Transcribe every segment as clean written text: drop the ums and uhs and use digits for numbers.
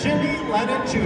Jimmy Lennon Jr.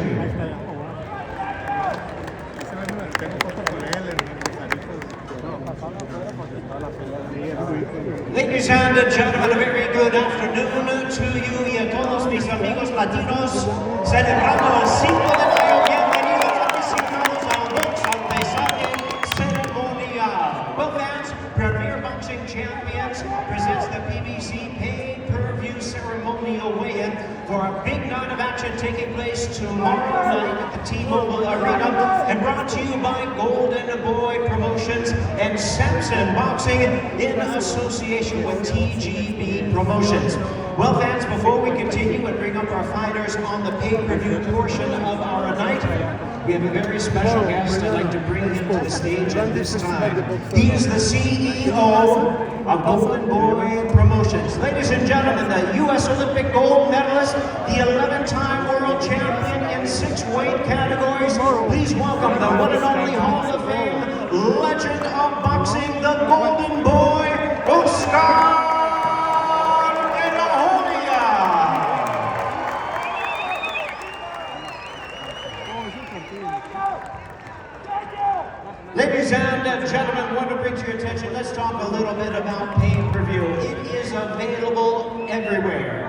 Ladies and gentlemen, a very good afternoon to you y a todos mis amigos latinos celebrando el 5 de mayo. Bienvenidos aficionados al box al pesaje ceremonial. Well, fans, Premier Boxing Champions presents the PBC pay-per-view ceremonial weigh-in for a big night of action taking place tomorrow night at the T-Mobile Arena, and brought to you by Golden Boy Promotions and Samson Boxing in association with TGB Promotions. Well, fans, before we continue and bring up our fighters on the pay-per-view portion of our night, we have a very special guest. I'd like to bring him to the stage at this time. He is the CEO of Golden Boy Promotions. Ladies and gentlemen, the U.S. Olympic gold medalist, the 11-time world champion in 6 weight categories. Please welcome the one and only Hall of Fame legend of boxing, the Golden Boy, Oscar. Ladies and gentlemen, I want to bring to your attention, let's talk a little bit about pay-per-view. It is available everywhere.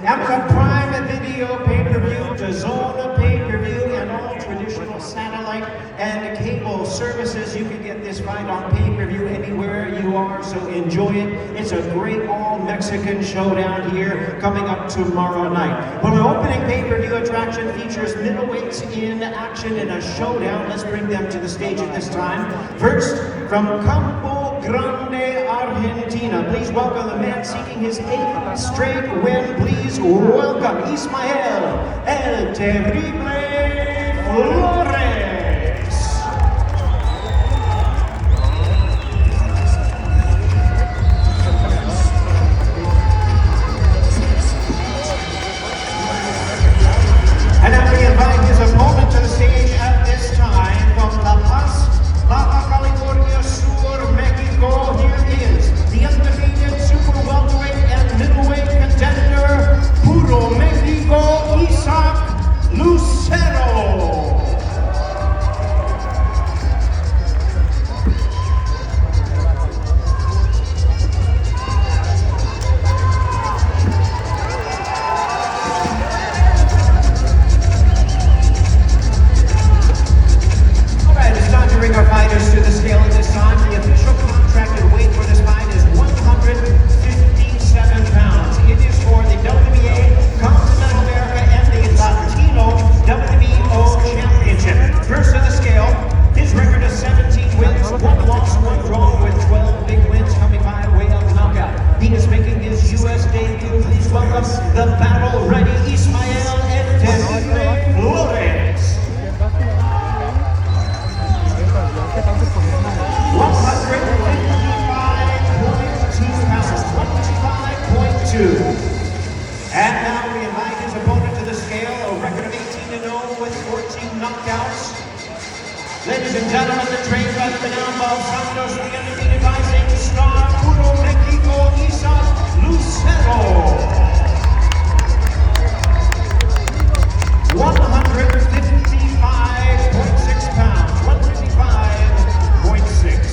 Amazon Prime Video pay-per-view, DAZN pay-per-view, and all traditional satellite and cable services. You can get this fight on pay-per-view anywhere you are, so enjoy it. It's a great all-Mexican showdown here coming up tomorrow night. Well, the opening pay-per-view attraction features middleweights in action in a showdown. Let's bring them to the stage at this time. First, from Campo Grande, Argentina, please welcome the man seeking his 8th straight win. Please welcome Ismael El Terrible Flores. And now we invite his opponent to the stage at this time from La Paz, Baja California Sur, Mexico. Here is the undefeated super welterweight and middleweight contender, Puro Mexico, Isaac Lucero. Bring our fighters to the scale at this time. The official contracted weight for this fight is 157 pounds. It is for the WBA, Continental America, and the Latino WBO Championship. First to the scale, his record is 17 wins, 1 loss, 1 draw, with 12 big wins coming by way of knockout. He is making his U.S. debut. Please welcome the battle-ready Ismael El Terrible Flores. 155.2. And now we invite his opponent to the scale, a record of 18-0 with 14 knockouts. Ladies and gentlemen, the trained by the Benavidez Santos, the undefeated rising star, Puro Mexico, Isaac Lucero. 155.6 pounds, 155.6.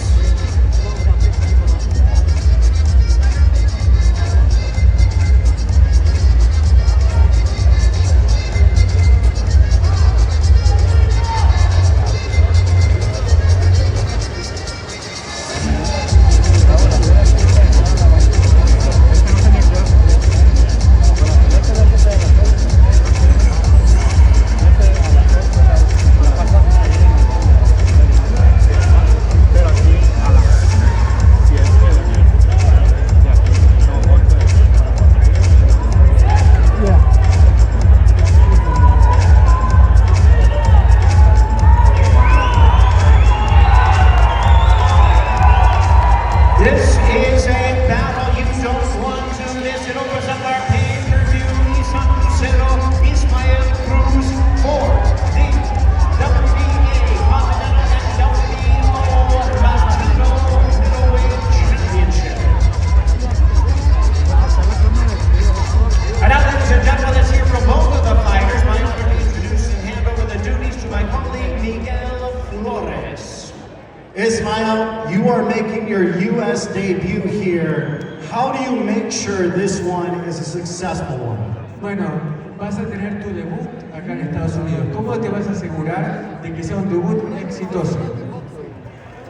U.S. debut here. How do you make sure this one is a successful one? Bueno, vas a tener tu debut acá en Estados Unidos. ¿Cómo te vas a asegurar de que sea un debut exitoso?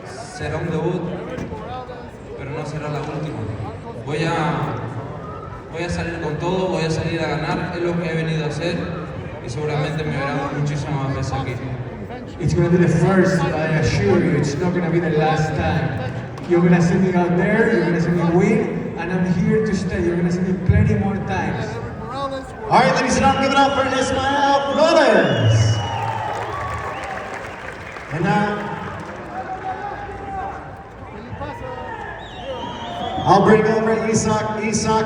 Será un debut, pero no será la última. Voy a salir con todo, voy a salir a ganar, es lo que he venido a hacer y seguramente me verán muchísimas más veces aquí. It's going to be the first, I assure you. It's not going to be the last time. You're going to see me out there, you're going to see me win, and I'm here to stay. You're going to see me plenty more times. All right, ladies and gentlemen, give it up for Ismael Flores. And now, I'll bring over Isak. Isak,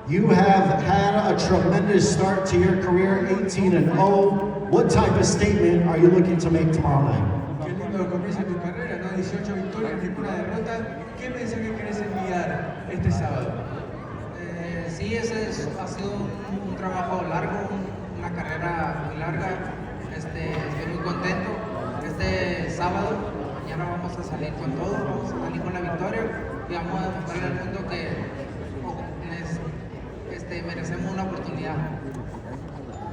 you have had a tremendous start to your career, 18-0. What type of statement are you looking to make tomorrow night? Qué lindo comienza tu carrera, ¿no? 18 victorias, ninguna derrota. ¿Qué mensaje querés enviar este sábado? Sí, ha sido un trabajo largo, una carrera muy larga. Estoy muy contento. Este sábado, mañana vamos a salir con todo, vamos a salir con la victoria y vamos a demostrarle al mundo que merecemos una oportunidad.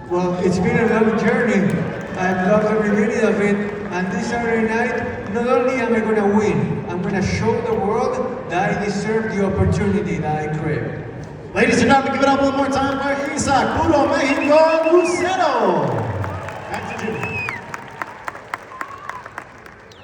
Well, it's been a long journey. I've loved every minute of it. And this Saturday night, not only am I going to win, I'm going to show the world that I deserve the opportunity that I crave. Ladies and gentlemen, give it up one more time for Isak Puro Mexico Lucero. Back to Jimmy.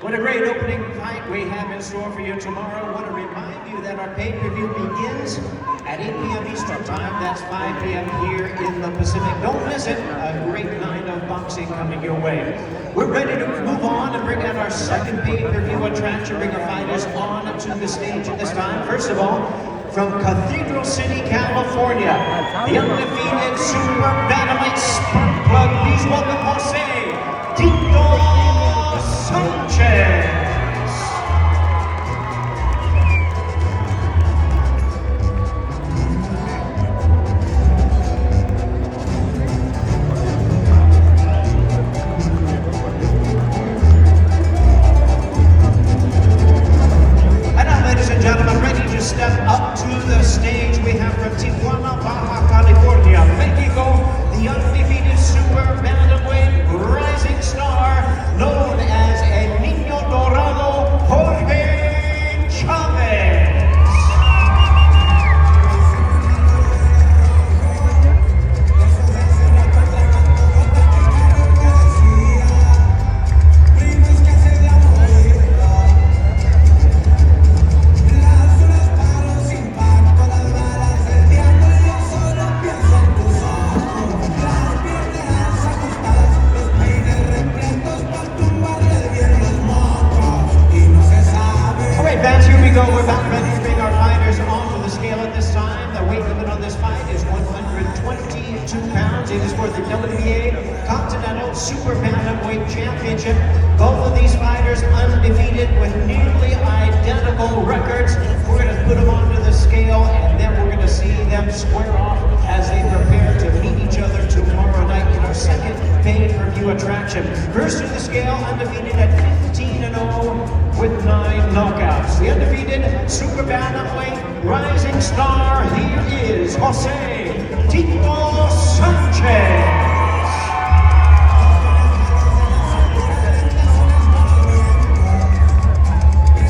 What a great opening fight we have in store for you tomorrow. I want to remind you that our pay-per-view begins at 8 p.m. Eastern Time. That's 5 p.m. here in the Pacific. Don't miss it. A great night of boxing coming your way. We're ready to move on and bring out our second pay-per-view attraction. Bring our fighters on to the stage at this time. First of all, from Cathedral City, California, the undefeated super bantamweight spark plug. Please welcome Jose Tito Sanchez. And now, ladies and gentlemen, ready to step up to the stage, we have from Tijuana, Baja California, Mexico, the undefeated super bantamweight rising star, known as El Niño Dorado, Jorge Chavez. We're about ready to bring our fighters onto the scale at this time. The weight limit on this fight is 122 pounds. It is for the WBA Continental Super Bantamweight Championship. Both of these fighters undefeated with nearly identical records. We're going to put them onto the scale and then we're going to see them square off as they prepare to meet each other tomorrow night in our second pay-per-view attraction. First to the scale, undefeated at 15-0 with 9 knockouts. The undefeated super bantamweight rising star, here is Jose Tito Sanchez.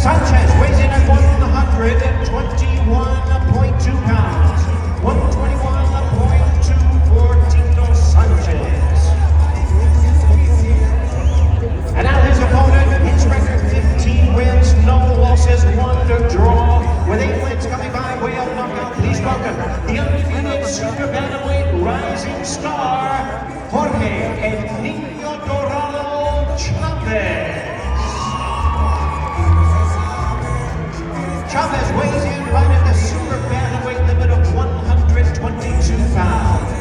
Sanchez weighs in at 121.2 pounds. 121.2 for Tito Sanchez. And now his opponent, his record 15 wins, no losses, 1 draw, with 8 wins coming by way of knockout. Please welcome the undefeated super bantamweight rising star, Jorge El Niño Dorado Chavez. Chavez weighs in right at the super bantamweight limit of 122 pounds.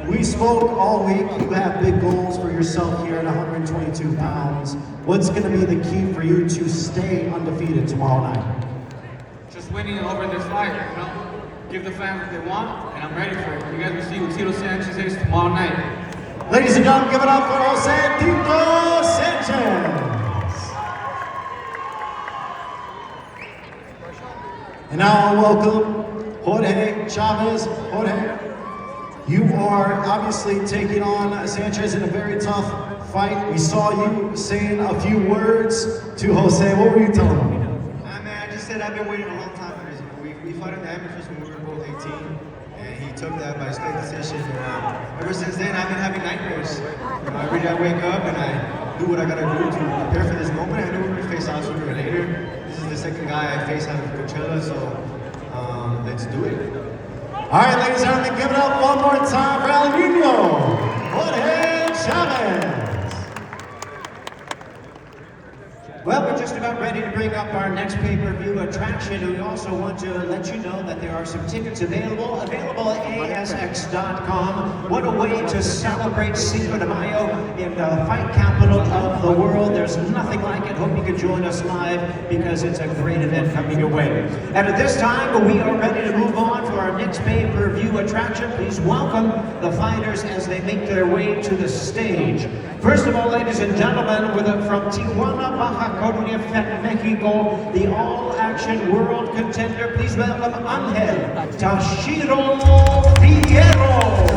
We spoke all week. You have big goals for yourself here at 122 pounds. What's going to be the key for you to stay undefeated tomorrow night? Just winning over this fight, you know? Give the fans what they want, and I'm ready for it. You guys will see what Tito Sanchez is tomorrow night. Ladies and gentlemen, give it up for Jose Tito Sanchez. And now I welcome Jorge Chavez. Jorge, you are obviously taking on Sanchez in a very tough fight. We saw you saying a few words to Jose. What were you telling him? I just said I've been waiting a long time for this. We fought in the amateurs when we were both 18, and he took that by split decision. And ever since then, I've been having nightmares. You know, every day I wake up and I do what I gotta do to prepare for this moment. I knew we would face out sooner or later. This is the second guy I face out of Coachella, so let's do it. All right, ladies and gentlemen, give it up one more time for El Nino, Jorge Chavez. Well, we're just about ready to bring up our next pay-per-view attraction. We also want to let you know that there are some tickets available at ASX.com. What a way to celebrate Cinco de Mayo in the fight capital of the world. There's nothing like it. Hope you can join us live because it's a great event coming your way. And at this time, we are ready to move on for our next pay-per-view attraction. Please welcome the fighters as they make their way to the stage. First of all, ladies and gentlemen, from Tijuana, Baja California, Mexico, the all-action world contender, please welcome Angel Tashiro Figueroa.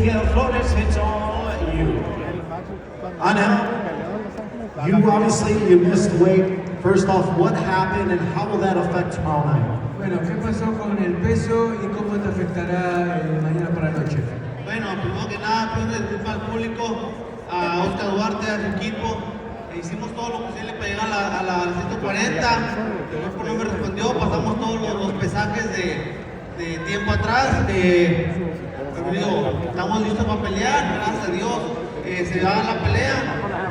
Miguel Flores, it's all you. Anel, you missed weight. First off, what happened and how will that affect tomorrow night? Bueno, ¿qué pasó con el peso y cómo te afectará mañana por la noche? Bueno, primero que nada, pido disculpas al público, a Oscar Duarte, a su equipo. Hicimos todo lo posible para llegar a la 140. El cuerpo no me respondió, pasamos todos los pesajes de tiempo atrás. Pero digo, estamos listos para pelear, gracias a Dios. Se va la pelea,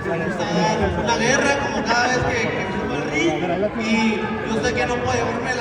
se gusta dar una guerra como cada vez que subo al ring. Y yo sé que no puedo llevarme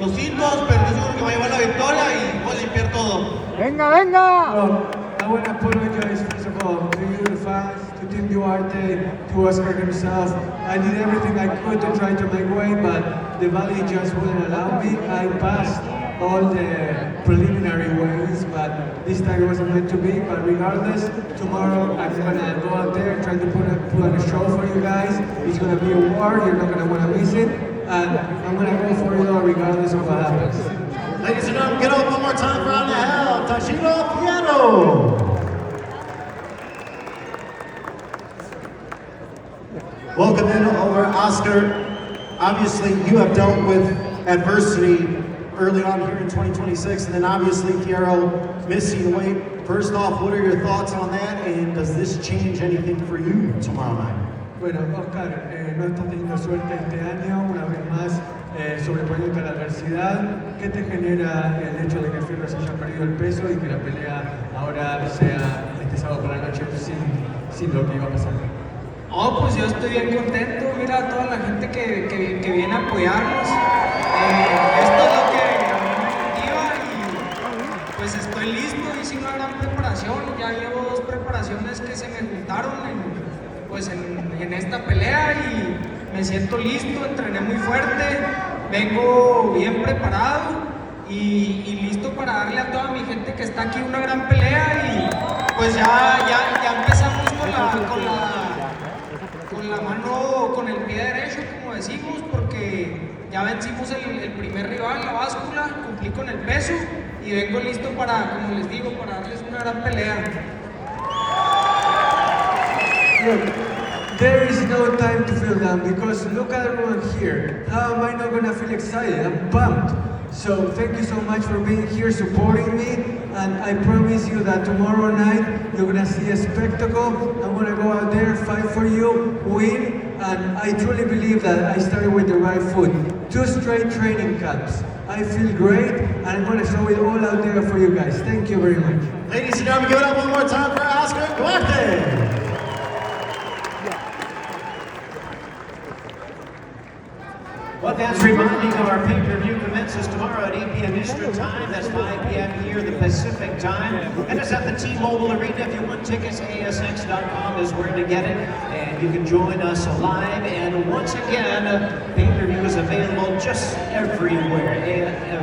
los hitos, pero yo seguro que va a llevar la victoria y voy a limpiar todo. ¡Venga, venga! Well, I want to apologize first of all to you, the fans, to Team Duarte, to Oscar himself. I did everything I could to try to make weight, but the body just wouldn't allow me. I passed all the preliminary weights, but this time it wasn't meant to be. But regardless, tomorrow I'm gonna go out there and try to put on a show for you guys. It's gonna be a war, you're not gonna wanna miss it, and I'm gonna go for it all regardless of what happens. Ladies and gentlemen, get up one more time for Anel, Tashiro Piano. Welcome in over Oscar. Obviously, you have dealt with adversity early on here in 2026, and then obviously Fierro missing weight. First off, what are your thoughts on that, and does this change anything for you tomorrow night? Bueno, Oscar, no estás teniendo suerte este año, una vez más sobreponiéndote a la adversidad. ¿Qué te genera el hecho de que Fierro se haya perdido el peso y que la pelea ahora sea este sábado por la noche sin lo que iba a pasar? Oh, pues yo estoy bien contento, mira a toda la gente que viene a apoyarnos. Esto es lo que a mí me motiva y pues estoy listo, hice una gran preparación, ya llevo 2 preparaciones que se me juntaron en esta pelea y me siento listo, entrené muy fuerte, vengo bien preparado y listo para darle a toda mi gente que está aquí una gran pelea y pues ya empezamos con la mano, con el pie derecho, como decimos, porque ya vencimos el primer rival, la báscula, cumplí con el peso y vengo listo para, como les digo, para darles una gran pelea. Look, there is no time to feel down because look at everyone here. How am I not gonna feel excited? I'm pumped. So thank you so much for being here, supporting me, and I promise you that tomorrow night you're gonna see a spectacle. I'm gonna go out there, fight for you, win, and I truly believe that I started with the right foot. 2 straight training camps. I feel great, and I'm gonna show it all out there for you guys. Thank you very much. Ladies and gentlemen, give it up one more time for Oscar Duarte. Well, that's reminding of our pay-per-view commences tomorrow at 8 p.m. Eastern Time. That's 5 p.m. here, the Pacific Time. And it's at the T-Mobile Arena. If you want tickets, ASX.com is where to get it. And you can join us live. And once again, pay-per-view is available just everywhere.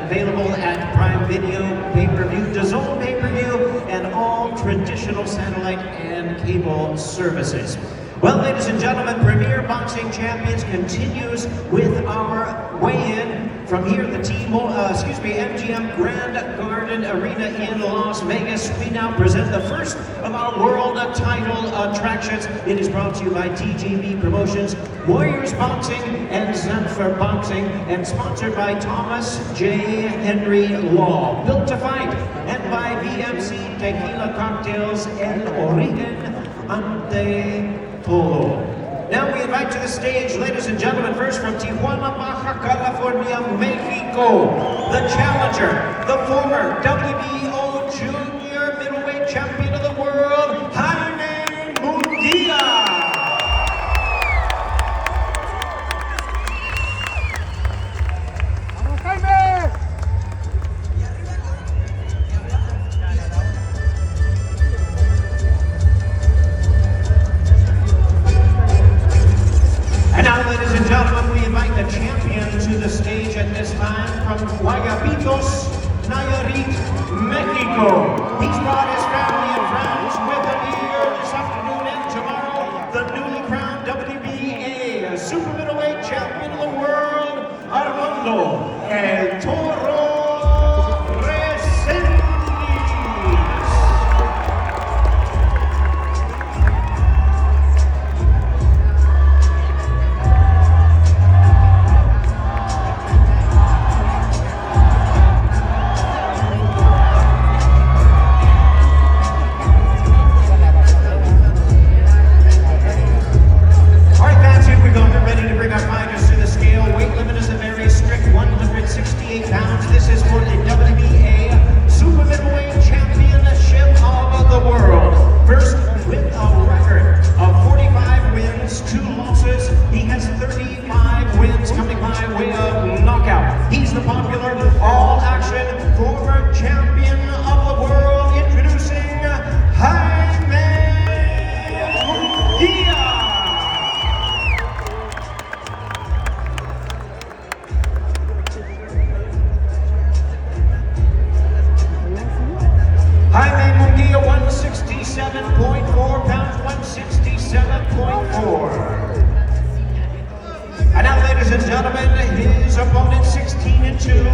Available at Prime Video, pay-per-view, DAZN pay-per-view, and all traditional satellite and cable services. Well, ladies and gentlemen, Premier Boxing Champions continues with our weigh-in from here at the MGM Grand Garden Arena in Las Vegas. We now present the first of our world title attractions. It is brought to you by TGB Promotions, Warriors Boxing, and Zephyr Boxing, and sponsored by Thomas J. Henry Law. Built to fight, and by BMC Tequila Cocktails El Origen Ante Todo. Now we invite to the stage, ladies and gentlemen, first from Tijuana, Baja California, Mexico, the challenger, the former WBO Junior Middleweight Champion of the World, Jaime Munguia. The champion to the stage at this time from Guayabitos, Nayarit, Mexico. Jaime Munguia, 167.4 pounds, 167.4. And now, ladies and gentlemen, his opponent, 16-2,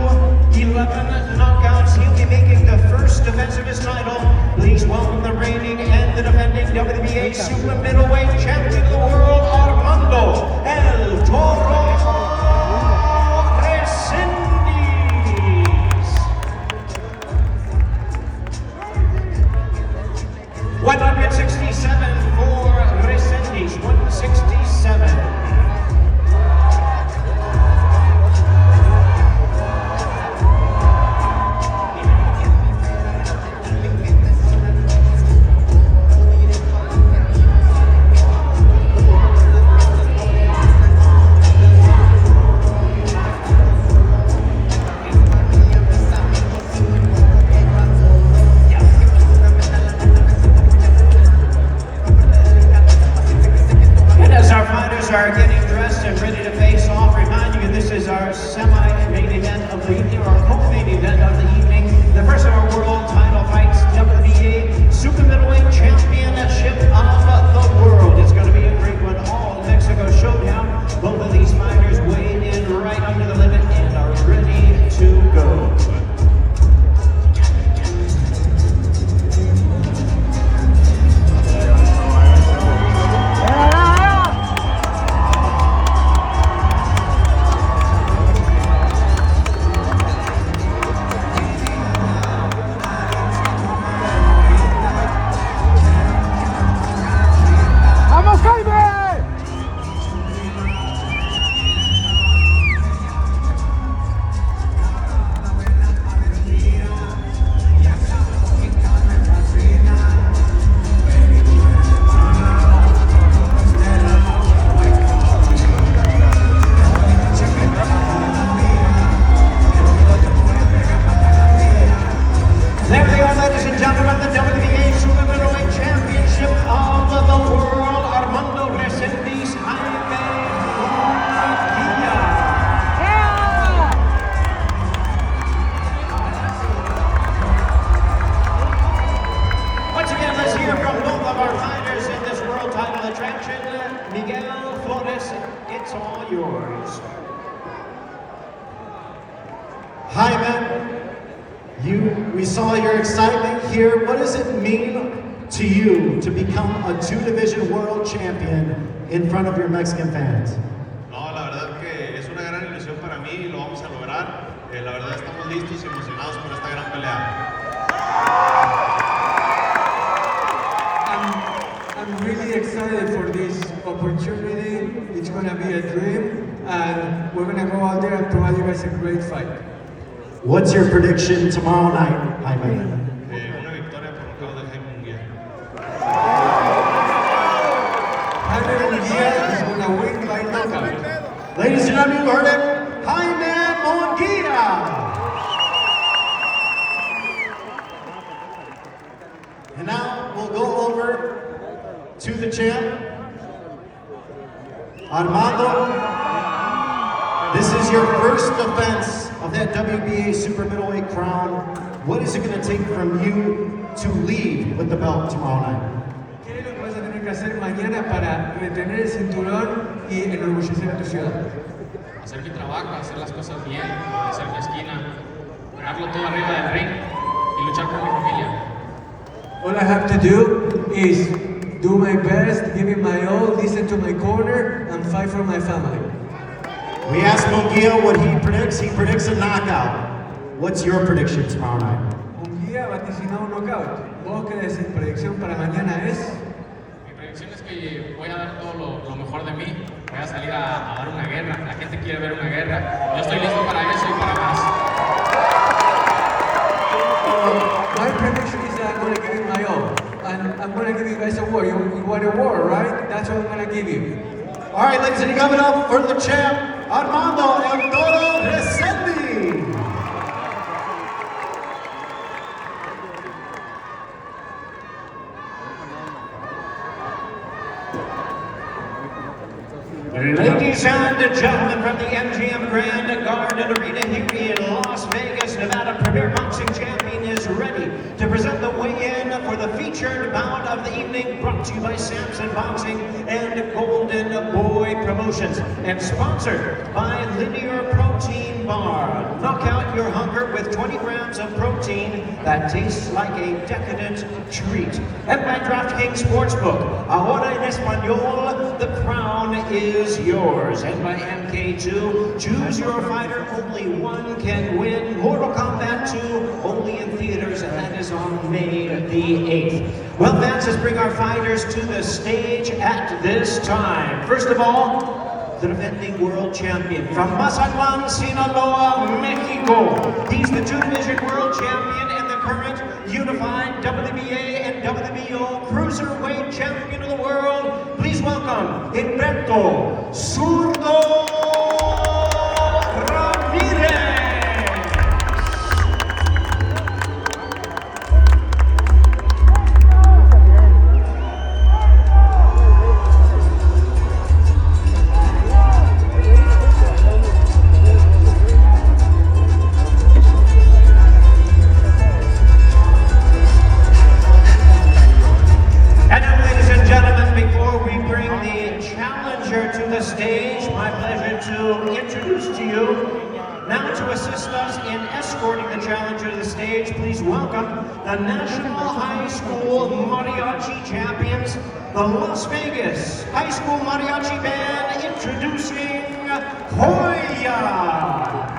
11 knockouts. He'll be making the first defense of his title. Please welcome the reigning and the defending WBA super middleweight champion of the world, Armando El Toro Resendiz. 167 for Resendiz, 167. Are getting dressed and ready to face off. Remind you, this is our semi-main event of the evening, or our co-main event of the evening. The first of our world title fights, WBA Super Middleweight Championship of the world. It's going to be a great one. All Mexico showdown. Both of these fighters weighed in right under the limit and are ready to go. We saw your excitement here. What does it mean to you to become a two-division world champion in front of your Mexican fans? No, la verdad que es una gran ilusión para mí y lo vamos a lograr. La verdad estamos listos y emocionados por esta gran pelea. I'm really excited for this opportunity. It's going to be a dream, and we're going to go out there and provide you guys a great fight. What's your prediction tomorrow night, Jaime? Una victoria por nocaut de Jaime Munguia. Jaime Munguia is going to win by knockout. Ladies and gentlemen, you heard it, Jaime Munguia. And now we'll go over to the champ, Armando. This is your first defense of that WBA super middleweight crown. What is it going to take from you to lead with the belt tomorrow night? ¿Qué es lo que vas a tener que hacer mañana para retener el cinturón y enorgullecer a tu ciudad? Hacer mi trabajo, hacer las cosas bien, hacer mi esquina, ponerlo todo arriba del ring y luchar por mi familia. All I have to do is do my best, give it my all, listen to my corner, and fight for my family. We asked Munguia what he predicts. He predicts a knockout. What's your prediction tomorrow night? Munguia vaticinó un knockout. ¿Vos qué decís? ¿Predicción para mañana es? Mi predicción es que voy a dar todo lo mejor de mí. Voy a salir a dar una guerra. La gente quiere ver una guerra. Yo estoy listo para eso y para más. My prediction is that I'm going to give it my all. And I'm going to give you guys a war. You want a war, right? That's what I'm going to give you. All right, ladies and gentlemen, give it up for the champ, Armando El Toro Resendiz. Ladies and gentlemen, from the MGM Grand Garden Arena here in Las Vegas, Nevada, Premier Boxing Champion is ready to present the weigh-in featured bout of the evening, brought to you by Samson Boxing and Golden Boy Promotions, and sponsored by Linear Protein Bar. Knock out your hunger with 20 grams of protein that tastes like a decadent treat. And by DraftKings Sportsbook, ahora en español, the crown is yours. And by MK2, choose your fighter, only one can win. Mortal Kombat 2, only in theaters, and that is on May the 8th. Well, fans, let's bring our fighters to the stage at this time. First of all, the defending world champion from Mazatlan, Sinaloa, Mexico. He's the two-division world champion and the current unified WBA and WBO cruiserweight champion of the world. Please welcome Humberto Zurdo Ramirez. The National High School Mariachi Champions, the Las Vegas High School Mariachi Band, introducing Hoya.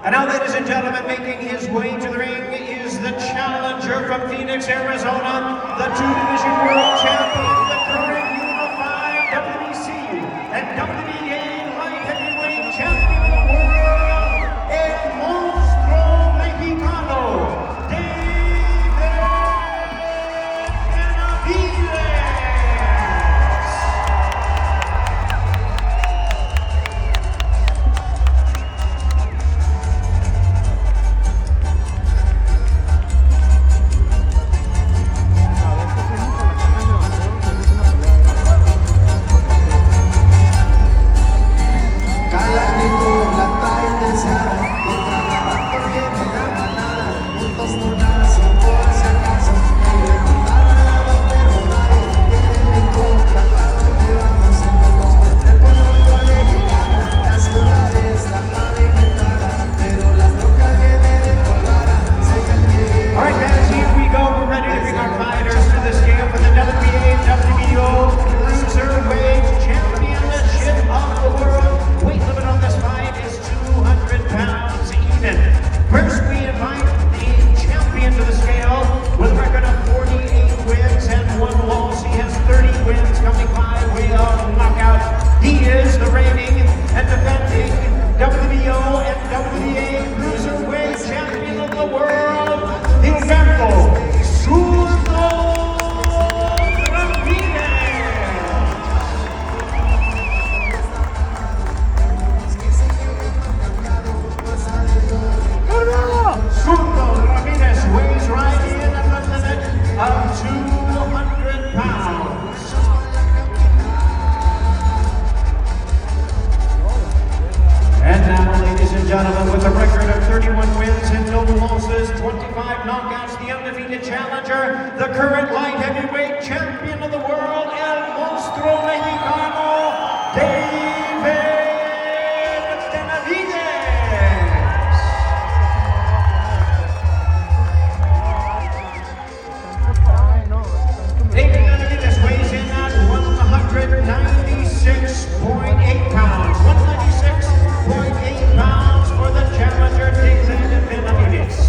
And now, ladies and gentlemen, making his way to the ring is the challenger from Phoenix, Arizona, the two-division world champion, the current unified WBC and WBA light heavyweight champion of the world, El Monstruo Mexicano, Benavidez. undefeated challenger, the current light heavyweight champion of the world, El Monstruo Mexicano, David Benavidez. David Benavidez weighs in at 196.8 pounds. 196.8 pounds for the challenger, David Benavidez.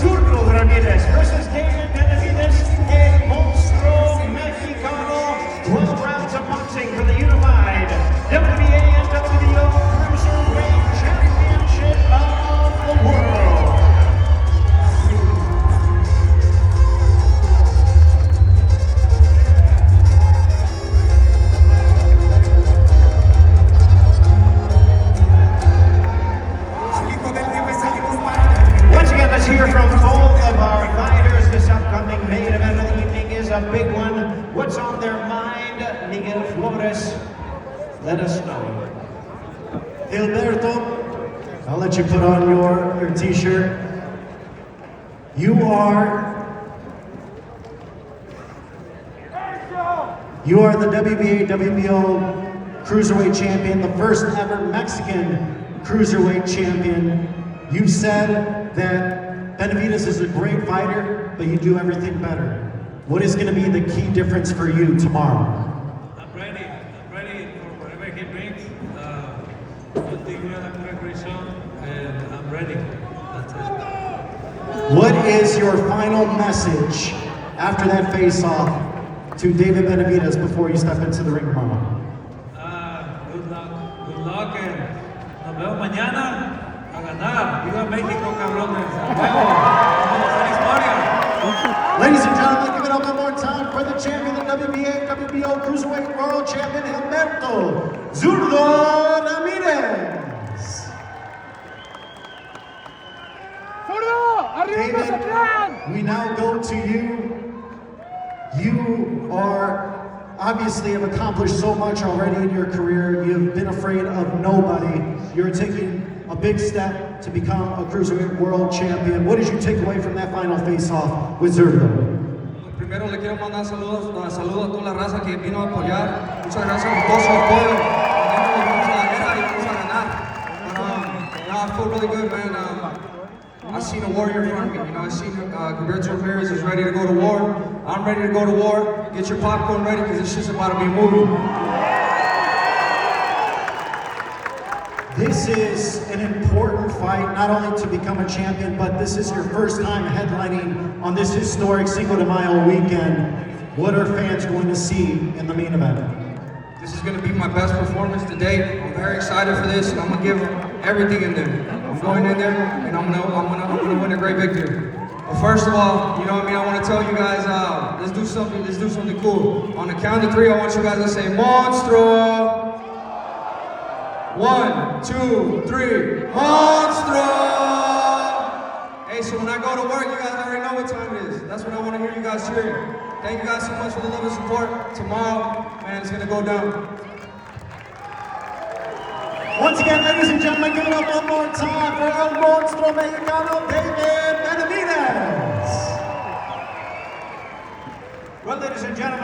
Zurdo versus David Benavidez, El Monstruo Mexicano. 12 rounds of boxing for the unified WBA and WBO Cruiserweight Championship of the world. Once again, let's hear from both of our fighters. This upcoming main event of the evening is a big one. What's on their mind? Miguel Flores, let us know. Gilberto, I'll let you put on your t-shirt. You are the WBA, WBO Cruiserweight Champion, the first ever Mexican Cruiserweight Champion. You said that Benavidez is a great fighter, but you do everything better. What is going to be the key difference for you tomorrow? I'm ready for whatever he brings. I think we're going to do a great show, and I'm ready. That's it. What is your final message after that face-off to David Benavidez before you step into the ring tomorrow? Good luck, and nos vemos mañana a ganar. Viva México, cabrones. A huevo. ¡Feliz historia! Ladies and gentlemen, give it up one more time for the champion, the WBA, WBO Cruiserweight World Champion, Gilberto Zurdo Ramirez. David, we now go to you. You are obviously have accomplished so much already in your career. You've been afraid of nobody. You're taking a big step to become a Cruiserweight World Champion. What did you take away from that final face-off with Zurdo? Primero le quiero mandar saludos a toda la raza que vino a apoyar. Muchas gracias por todo su apoyo. Vamos a la guerra y vamos a ganar. I feel really good, man. I've seen a warrior in front of me. I've seen Gilberto Ramirez is ready to go to war. I'm ready to go to war. Get your popcorn ready because this shit's about to be a movie. This is an important fight, not only to become a champion, but this is your first time headlining on this historic Cinco de Mayo weekend. What are fans going to see in the main event? This is going to be my best performance to date. I'm very excited for this, and I'm going to give everything in there. I'm going in there, and I'm gonna win a great victory. But first of all, you know what I mean? I want to tell you guys, let's do something cool. On the count of 3, I want you guys to say Monstro. 1, 2, 3, Monstro! Hey, so when I go to work, you guys already know what time it is. That's what I want to hear you guys cheering. Thank you guys so much for the love and support. Tomorrow, man, it's gonna go down. Once again, ladies and gentlemen, give it up one more time for El Monstruo Mexicano, David Benavidez. Well, ladies and gentlemen,